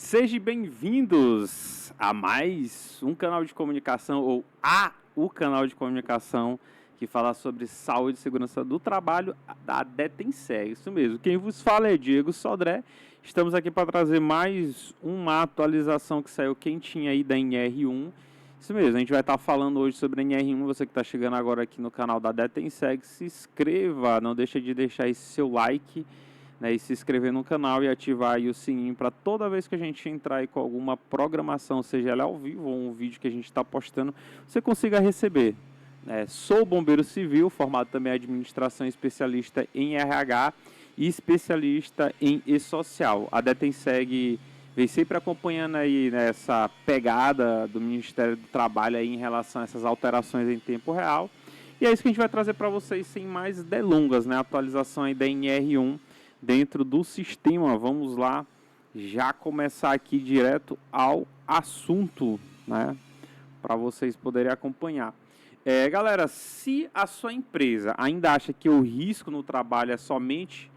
Sejam bem-vindos a mais um canal de comunicação, ou o canal de comunicação que fala sobre saúde e segurança do trabalho da Detenseg. Isso mesmo, quem vos fala é Diego Sodré. Estamos aqui para trazer mais uma atualização que saiu quentinha aí da NR1. Isso mesmo, a gente vai estar falando hoje sobre a NR1. Você que está chegando agora aqui no canal da Detenseg, se inscreva, não deixa de deixar esse seu like, né, e se inscrever no canal e ativar aí o sininho para toda vez que a gente entrar aí com alguma programação, seja ela ao vivo ou um vídeo que a gente está postando, você consiga receber. Sou bombeiro civil, formado também em administração, especialista em RH e especialista em e-social. A Detenseg vem sempre acompanhando aí nessa pegada do Ministério do Trabalho aí em relação a essas alterações em tempo real. E é isso que a gente vai trazer para vocês sem mais delongas, né? A atualização aí da NR1 dentro do sistema. Vamos lá, já começar aqui direto ao assunto, né? Para vocês poderem acompanhar. Galera, se a sua empresa ainda acha que o risco no trabalho é somente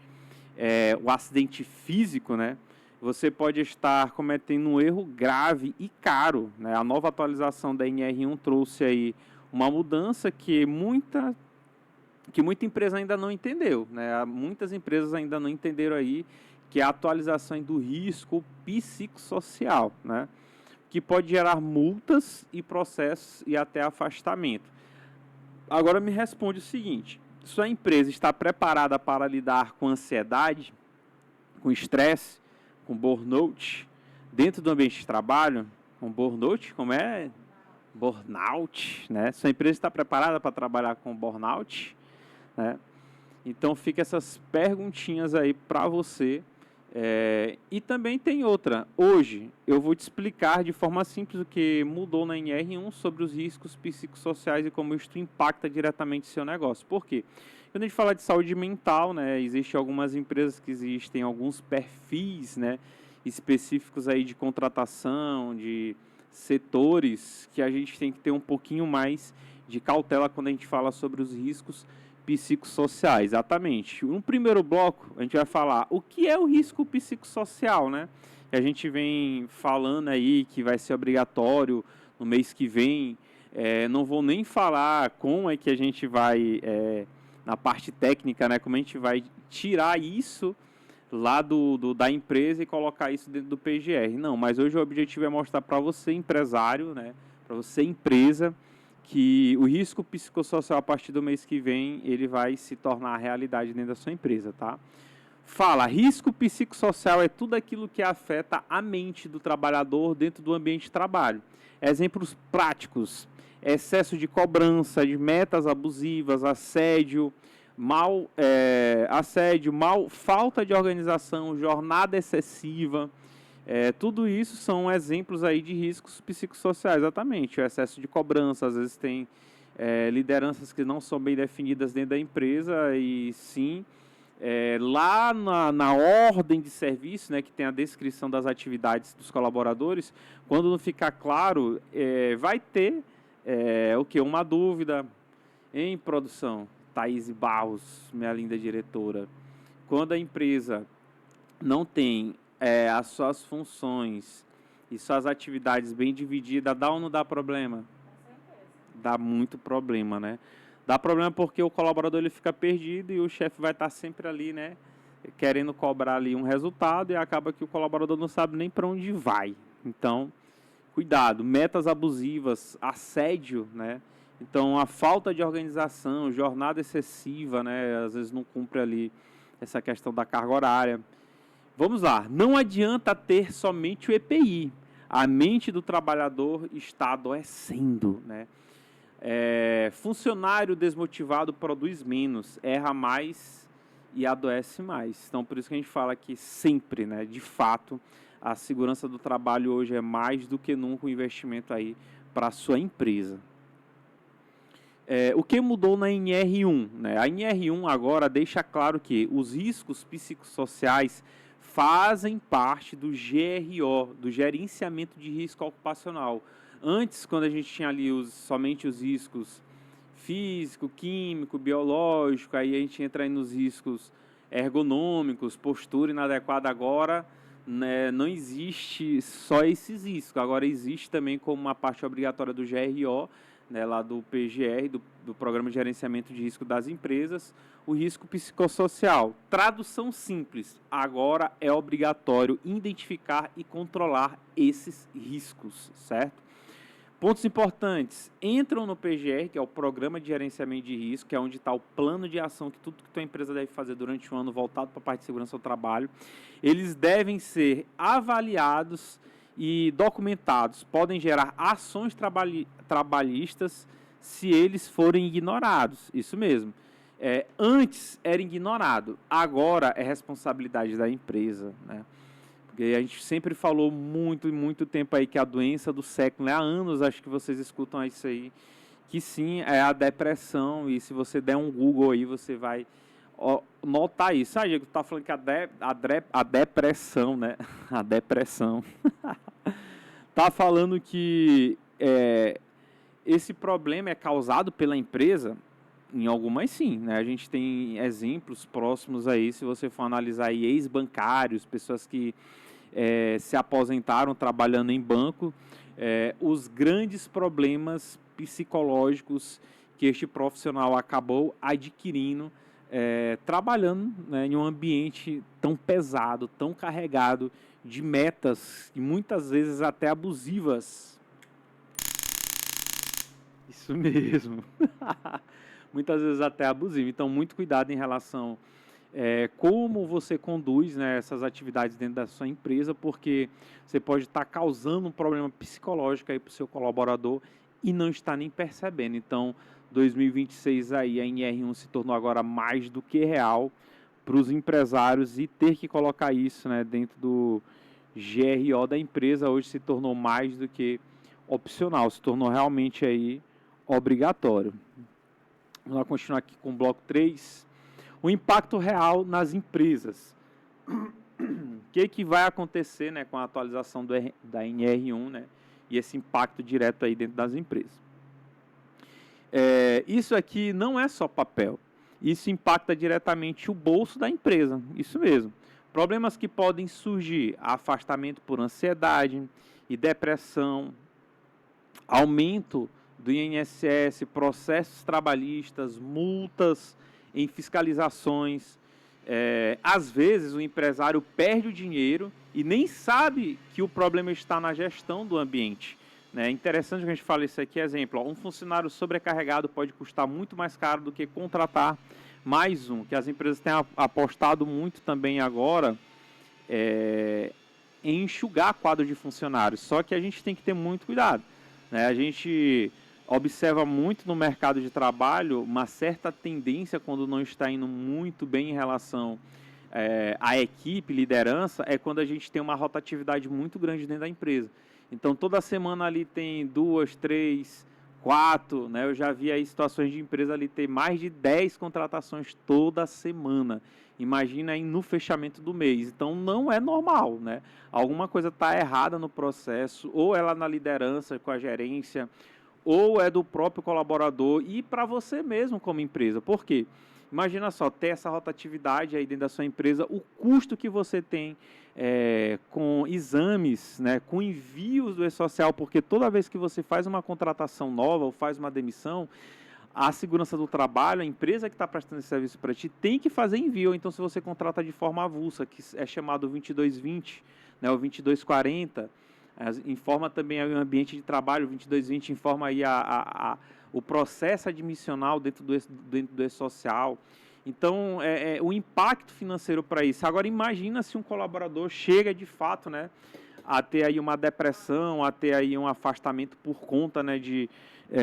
o acidente físico, né? Você pode estar cometendo um erro grave e caro, né? A nova atualização da NR1 trouxe aí uma mudança que muita empresa ainda não entendeu, né? Muitas empresas ainda não entenderam aí que é a atualização do risco psicossocial, né? Que pode gerar multas e processos e até afastamento. Agora me responde o seguinte: sua empresa está preparada para lidar com ansiedade, com estresse, com burnout dentro do ambiente de trabalho? Com burnout, como é? Burnout, né? Sua empresa está preparada para trabalhar com burnout, né? Então fica essas perguntinhas aí para você. E também tem outra. Hoje eu vou te explicar de forma simples o que mudou na NR1 sobre os riscos psicossociais e como isso impacta diretamente seu negócio. Por quê? Quando a gente fala de saúde mental, né, existem algumas empresas que existem alguns perfis, né, específicos aí de contratação, de setores que a gente tem que ter um pouquinho mais de cautela quando a gente fala sobre os riscos psicossociais. Exatamente. No primeiro bloco, a gente vai falar o que é o risco psicossocial, né? Que a gente vem falando aí que vai ser obrigatório no mês que vem. Não vou nem falar como é que a gente vai, na parte técnica, né? Como a gente vai tirar isso lá da empresa e colocar isso dentro do PGR. Não, mas hoje o objetivo é mostrar para você, empresário, né? Para você, empresa, que o risco psicossocial a partir do mês que vem ele vai se tornar realidade dentro da sua empresa, tá? Fala, risco psicossocial é tudo aquilo que afeta a mente do trabalhador dentro do ambiente de trabalho. Exemplos práticos: excesso de cobrança, de metas abusivas, assédio, falta de organização, jornada excessiva. Tudo isso são exemplos aí de riscos psicossociais, exatamente. O excesso de cobrança, às vezes tem lideranças que não são bem definidas dentro da empresa e sim, lá na ordem de serviço, né, que tem a descrição das atividades dos colaboradores, quando não ficar claro, vai ter uma dúvida em produção. Thaís Barros, minha linda diretora, quando a empresa não tem as suas funções e suas atividades bem divididas, dá ou não dá problema? Dá muito problema, né? Dá problema porque o colaborador ele fica perdido e o chefe vai estar sempre ali, né, querendo cobrar ali um resultado e acaba que o colaborador não sabe nem para onde vai. Então, cuidado, metas abusivas, assédio, né? Então, a falta de organização, jornada excessiva, né? Às vezes não cumpre ali essa questão da carga horária. Vamos lá, não adianta ter somente o EPI. A mente do trabalhador está adoecendo, né? Funcionário desmotivado produz menos, erra mais e adoece mais. Então, por isso que a gente fala que sempre, né, de fato, a segurança do trabalho hoje é mais do que nunca um investimento aí para a sua empresa. O que mudou na NR1? Né? A NR1 agora deixa claro que os riscos psicossociais fazem parte do GRO, do Gerenciamento de Risco Ocupacional. Antes, quando a gente tinha ali somente os riscos físico, químico, biológico, aí a gente entra aí nos riscos ergonômicos, postura inadequada. Agora né, não existe só esses riscos. Agora existe também como uma parte obrigatória do GRO, né, lá do PGR, do Programa de Gerenciamento de Risco das Empresas, o risco psicossocial. Tradução simples, agora é obrigatório identificar e controlar esses riscos, certo? Pontos importantes, entram no PGR, que é o Programa de Gerenciamento de Risco, que é onde está o plano de ação, que tudo que a tua empresa deve fazer durante o ano voltado para a parte de segurança do trabalho. Eles devem ser avaliados e documentados, podem gerar ações trabalhistas se eles forem ignorados, isso mesmo. Antes era ignorado, agora é responsabilidade da empresa, né? Porque a gente sempre falou muito tempo aí que a doença do século, né? Há anos acho que vocês escutam isso aí, que sim, é a depressão, e se você der um Google aí, você vai notar isso. Ah, Diego, tu tá falando que a depressão, né? A depressão. Tá falando que esse problema é causado pela empresa. Em algumas sim, né? A gente tem exemplos próximos aí, se você for analisar aí, ex-bancários, pessoas que se aposentaram trabalhando em banco, os grandes problemas psicológicos que este profissional acabou adquirindo trabalhando, né, em um ambiente tão pesado, tão carregado de metas e muitas vezes até abusivas. Isso mesmo. Muitas vezes até abusivo. Então, muito cuidado em relação como você conduz, né, essas atividades dentro da sua empresa, porque você pode estar causando um problema psicológico aí para o seu colaborador e não está nem percebendo. Então, 2026 aí, a NR1 se tornou agora mais do que real para os empresários, e ter que colocar isso, né, dentro do GRO da empresa hoje se tornou mais do que opcional, se tornou realmente aí obrigatório. Vamos lá continuar aqui com o bloco 3. O impacto real nas empresas. O que vai acontecer, né, com a atualização da NR1, né, e esse impacto direto aí dentro das empresas? Isso aqui não é só papel. Isso impacta diretamente o bolso da empresa. Isso mesmo. Problemas que podem surgir: afastamento por ansiedade e depressão, aumento do INSS, processos trabalhistas, multas em fiscalizações. Às vezes o empresário perde o dinheiro e nem sabe que o problema está na gestão do ambiente. É interessante que a gente fale isso aqui, exemplo, um funcionário sobrecarregado pode custar muito mais caro do que contratar mais um, que as empresas têm apostado muito também agora em enxugar quadro de funcionários, só que a gente tem que ter muito cuidado, né? A gente observa muito no mercado de trabalho uma certa tendência, quando não está indo muito bem em relação à equipe, liderança, é quando a gente tem uma rotatividade muito grande dentro da empresa. Então, toda semana ali tem 2, 3, 4, né? Eu já vi aí situações de empresa ali ter mais de 10 contratações toda semana. Imagina aí no fechamento do mês. Então, não é normal, né? Alguma coisa está errada no processo, ou ela na liderança, com a gerência, ou é do próprio colaborador, e para você mesmo como empresa. Por quê? Imagina só, ter essa rotatividade aí dentro da sua empresa, o custo que você tem com exames, né, com envios do e-social, porque toda vez que você faz uma contratação nova ou faz uma demissão, a segurança do trabalho, a empresa que está prestando esse serviço para ti, tem que fazer envio. Então, se você contrata de forma avulsa, que é chamado 2220, né, o 2240, informa também aí o ambiente de trabalho, 2220 informa aí o processo admissional dentro do e-social. Então, o impacto financeiro para isso. Agora, imagina se um colaborador chega de fato, né, a ter aí uma depressão, a ter aí um afastamento por conta, né, de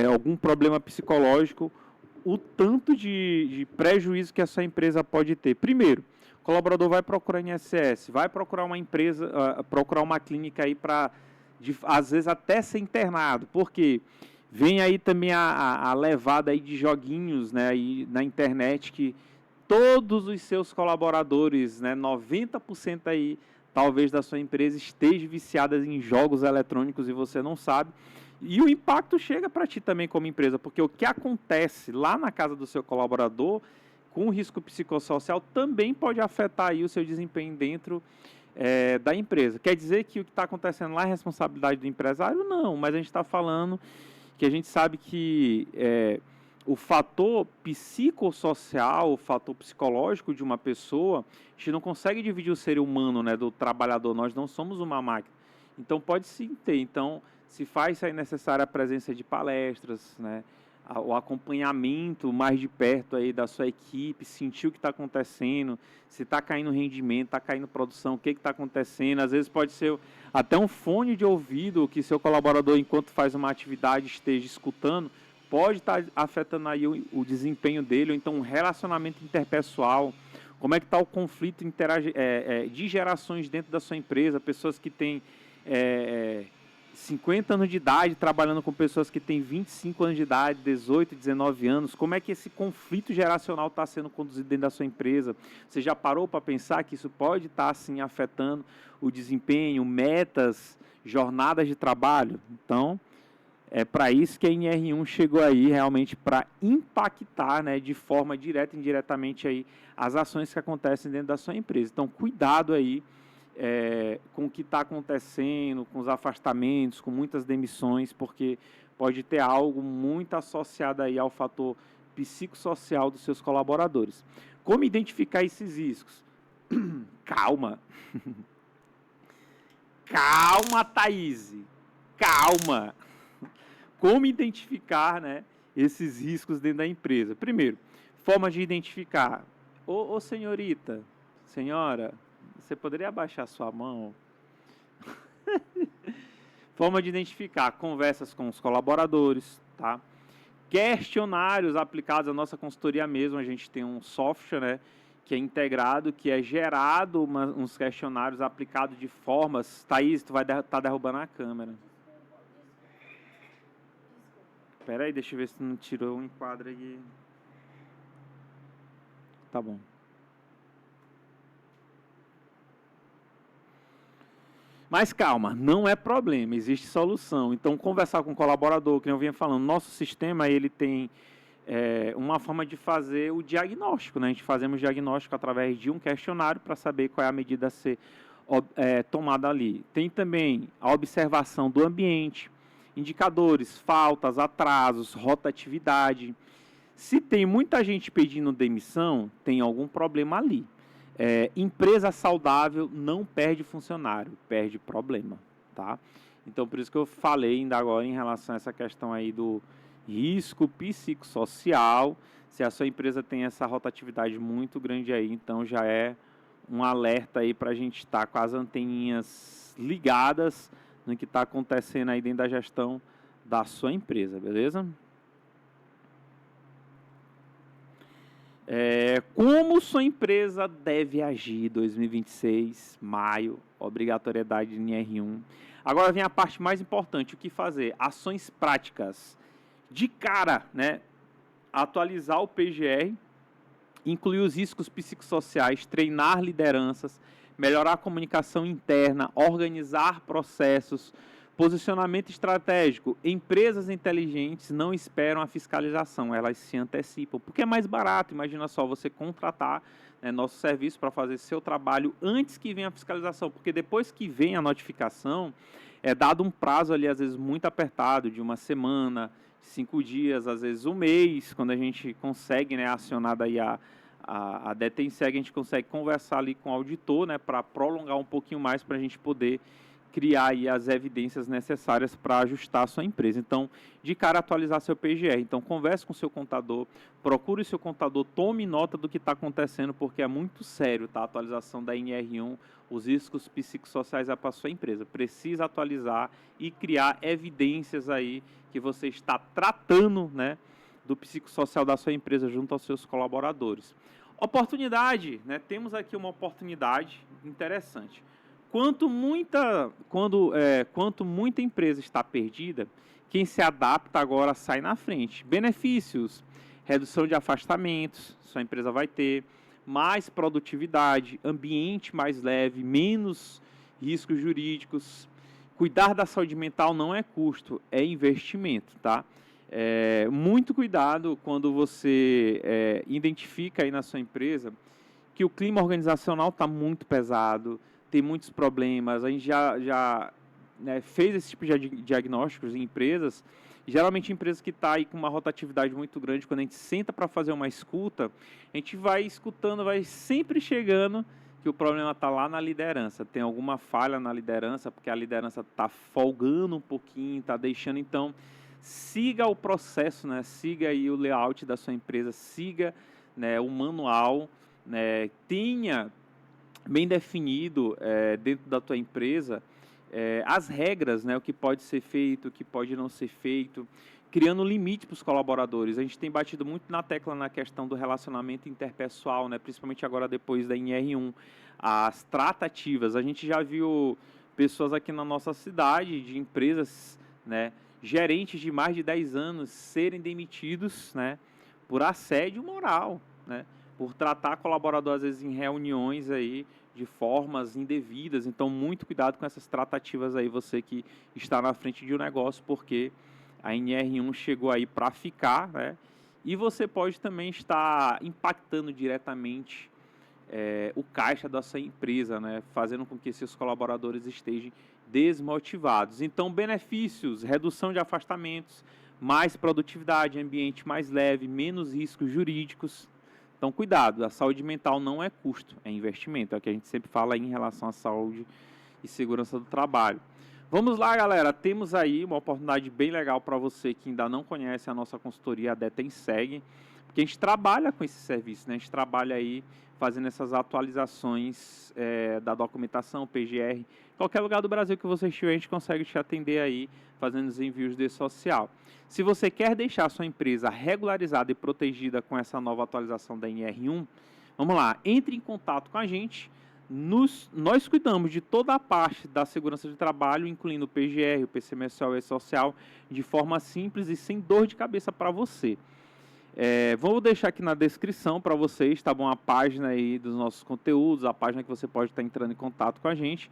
algum problema psicológico, o tanto de prejuízo que a sua empresa pode ter. Primeiro, o colaborador vai procurar INSS, vai procurar uma empresa, procurar uma clínica aí para, às vezes, até ser internado. Por quê? Vem aí também a levada aí de joguinhos, né, aí na internet, que todos os seus colaboradores, né, 90% aí, talvez, da sua empresa esteja viciada em jogos eletrônicos e você não sabe. E o impacto chega para ti também como empresa, porque o que acontece lá na casa do seu colaborador, com o risco psicossocial, também pode afetar aí o seu desempenho dentro da empresa. Quer dizer que o que está acontecendo lá é responsabilidade do empresário? Não, mas a gente está falando que a gente sabe que o fator psicossocial, o fator psicológico de uma pessoa, a gente não consegue dividir o ser humano, né, do trabalhador, nós não somos uma máquina. Então, pode sim ter. Então, se faz aí necessária a presença de palestras, né, o acompanhamento mais de perto aí da sua equipe, sentir o que está acontecendo, se está caindo rendimento, está caindo produção, o que está acontecendo. Às vezes pode ser até um fone de ouvido que seu colaborador, enquanto faz uma atividade, esteja escutando, pode estar afetando aí o desempenho dele, ou então um relacionamento interpessoal. Como é que está o conflito de gerações dentro da sua empresa, pessoas que têm 50 anos de idade, trabalhando com pessoas que têm 25 anos de idade, 18, 19 anos, como é que esse conflito geracional está sendo conduzido dentro da sua empresa? Você já parou para pensar que isso pode estar, assim, afetando o desempenho, metas, jornadas de trabalho? Então, é para isso que a NR1 chegou aí, realmente para impactar, né, de forma direta e indiretamente aí, as ações que acontecem dentro da sua empresa. Então, cuidado aí com o que está acontecendo, com os afastamentos, com muitas demissões, porque pode ter algo muito associado aí ao fator psicossocial dos seus colaboradores. Como identificar esses riscos? Calma. Calma, Thaís. Calma. Como identificar, né, esses riscos dentro da empresa? Primeiro, forma de identificar. Ô senhorita, senhora, você poderia abaixar sua mão? Forma de identificar, conversas com os colaboradores, tá? Questionários aplicados à nossa consultoria mesmo, a gente tem um software, né, que é integrado, que é gerado uns questionários aplicados de formas... Thaís, tu vai estar derrubando a câmera. Espera aí, deixa eu ver se não tirou um enquadro aqui. Tá bom. Mas calma, não é problema, existe solução. Então, conversar com o colaborador, que eu vinha falando, nosso sistema ele tem uma forma de fazer o diagnóstico, né? A gente fazemos diagnóstico através de um questionário para saber qual é a medida a ser tomada ali. Tem também a observação do ambiente, indicadores, faltas, atrasos, rotatividade. Se tem muita gente pedindo demissão, tem algum problema ali. Empresa saudável não perde funcionário, perde problema, tá? Então, por isso que eu falei ainda agora em relação a essa questão aí do risco psicossocial. Se a sua empresa tem essa rotatividade muito grande aí, então já é um alerta aí para a gente estar com as anteninhas ligadas no que está acontecendo aí dentro da gestão da sua empresa, beleza? Como sua empresa deve agir 2026, maio, obrigatoriedade de NR1. Agora vem a parte mais importante, o que fazer? Ações práticas. De cara, né? Atualizar o PGR, incluir os riscos psicossociais, treinar lideranças, melhorar a comunicação interna, organizar processos, posicionamento estratégico. Empresas inteligentes não esperam a fiscalização, elas se antecipam, porque é mais barato. Imagina só, você contratar, né, nosso serviço para fazer seu trabalho antes que venha a fiscalização, porque depois que vem a notificação, é dado um prazo ali, às vezes, muito apertado, de uma semana, 5 dias, às vezes um mês, quando a gente consegue, né, acionar daí a DETENSEG, a gente consegue conversar ali com o auditor, né, para prolongar um pouquinho mais, para a gente poder criar aí as evidências necessárias para ajustar a sua empresa. Então, de cara, atualizar seu PGR. Então, converse com o seu contador, procure o seu contador, tome nota do que está acontecendo, porque é muito sério, tá? A atualização da NR1, os riscos psicossociais para a sua empresa. Precisa atualizar e criar evidências aí que você está tratando, né, do psicossocial da sua empresa junto aos seus colaboradores. Oportunidade, né? Temos aqui uma oportunidade interessante. Quanto muita empresa está perdida, quem se adapta agora sai na frente. Benefícios: redução de afastamentos, sua empresa vai ter, mais produtividade, ambiente mais leve, menos riscos jurídicos. Cuidar da saúde mental não é custo, é investimento, tá? Muito cuidado quando você identifica aí na sua empresa que o clima organizacional está muito pesado, tem muitos problemas. A gente já né, fez esse tipo de diagnósticos em empresas. Geralmente, empresas que estão aí com uma rotatividade muito grande, quando a gente senta para fazer uma escuta, a gente vai escutando, vai sempre chegando que o problema está lá na liderança. Tem alguma falha na liderança, porque a liderança está folgando um pouquinho, está deixando. Então, siga o processo, né? Siga aí o layout da sua empresa, siga, né, o manual, né? Tenha bem definido dentro da tua empresa as regras, né, o que pode ser feito, o que pode não ser feito, criando limite para os colaboradores. A gente tem batido muito na tecla na questão do relacionamento interpessoal, né, principalmente agora depois da NR1, as tratativas. A gente já viu pessoas aqui na nossa cidade, de empresas, né, gerentes de mais de 10 anos serem demitidos, né, por assédio moral, né, por tratar colaborador às vezes em reuniões aí de formas indevidas. Então, muito cuidado com essas tratativas aí, você que está na frente de um negócio, porque a NR1 chegou aí para ficar, né? E você pode também estar impactando diretamente o caixa da sua empresa, né? Fazendo com que seus colaboradores estejam desmotivados. Então, benefícios: redução de afastamentos, mais produtividade, ambiente mais leve, menos riscos jurídicos. Então, cuidado, a saúde mental não é custo, é investimento. É o que a gente sempre fala em relação à saúde e segurança do trabalho. Vamos lá, galera. Temos aí uma oportunidade bem legal para você que ainda não conhece a nossa consultoria, a Detenseg, porque a gente trabalha com esse serviço, né? A gente trabalha aí fazendo essas atualizações da documentação, PGR. Qualquer lugar do Brasil que você estiver, a gente consegue te atender aí, fazendo os envios de social. Se você quer deixar a sua empresa regularizada e protegida com essa nova atualização da NR1, vamos lá, entre em contato com a gente. Nós cuidamos de toda a parte da segurança de trabalho, incluindo o PGR, o PCMSL e o E-Social, de forma simples e sem dor de cabeça para você. Vou deixar aqui na descrição para vocês, tá bom? A página aí dos nossos conteúdos, a página que você pode estar entrando em contato com a gente,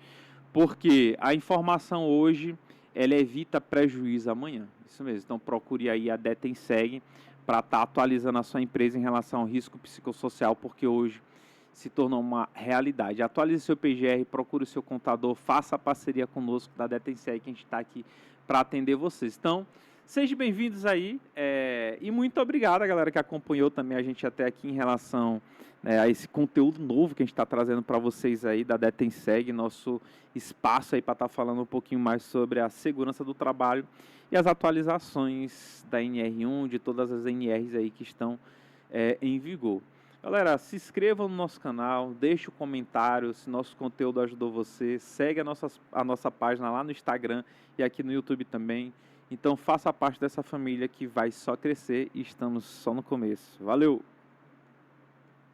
porque a informação hoje, ela evita prejuízo amanhã. Isso mesmo. Então, procure aí a Detenseg para estar atualizando a sua empresa em relação ao risco psicossocial, porque hoje se tornou uma realidade. Atualize seu PGR, procure o seu contador, faça a parceria conosco da Detenseg, que a gente está aqui para atender vocês. Então, sejam bem-vindos aí e muito obrigado, galera, que acompanhou também a gente até aqui em relação a esse conteúdo novo que a gente está trazendo para vocês aí da Detenseg, nosso espaço aí para estar falando um pouquinho mais sobre a segurança do trabalho e as atualizações da NR1, de todas as NRs aí que estão em vigor. Galera, se inscreva no nosso canal, deixe o comentário se nosso conteúdo ajudou você, segue a nossa página lá no Instagram e aqui no YouTube também. Então faça parte dessa família que vai só crescer e estamos só no começo. Valeu!